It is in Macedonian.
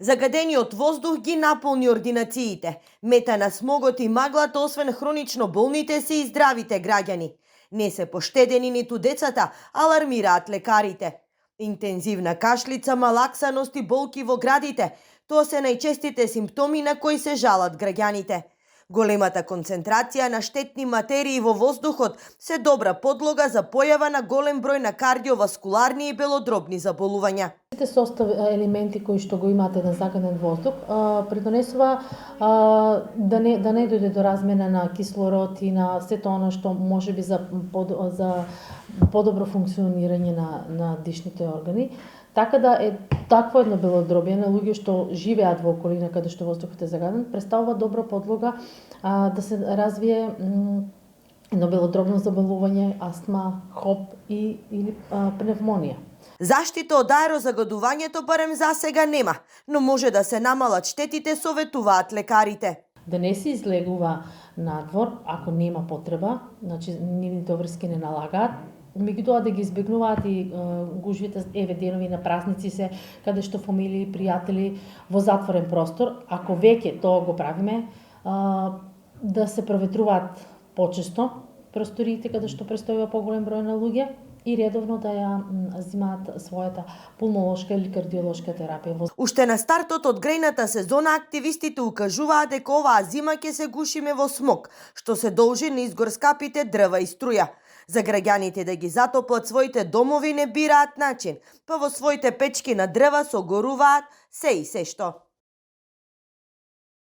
Загадениот воздух ги наполни ординациите. Мета на смогот и маглата, освен хронично болните, се и здравите граѓани. Не се поштедени ниту децата, алармираат лекарите. Интензивна кашлица, малаксаност и болки во градите – тоа се најчестите симптоми на кои се жалат граѓаните. Големата концентрација на штетни материи во воздухот се добра подлога за појава на голем број на кардиоваскуларни и белодробни заболувања. Сите елементи кои што го имате на загаден воздух придонесува да не дојде до размена на кислород и на сето оно што можеби за подобро функционирање на дишните органи. Така да такво едно белодробие на луѓе што живеат во околина каде што воздухот е загаден представува добра подлога да се развие едно белодробно заболување, астма, хоп или пневмонија. Заштита од аерозагадувањето барем за сега нема, но може да се намалат штетите, советуваат лекарите. Да не се излегува надвор ако нема потреба, значи нивните обврски не налагаат, меѓутоа да ги избегнуваат и гужвите, денови на празници се, каде што фамилии, пријатели во затворен простор. Ако веќе тоа го правиме, да се проветруваат почесто просториите каде што престојува поголем број на луѓе и редовно да ја земаат својата пулмолошка или кардиолошка терапија. Уште на стартот од грејната сезона активистите укажуваат дека оваа зима ќе се гушиме во смог, што се должи на изгорскапите дрва и струја. За граѓаните да ги затоплат своите домови не бираат начин, па во своите печки на дрва согоруваат се и се што.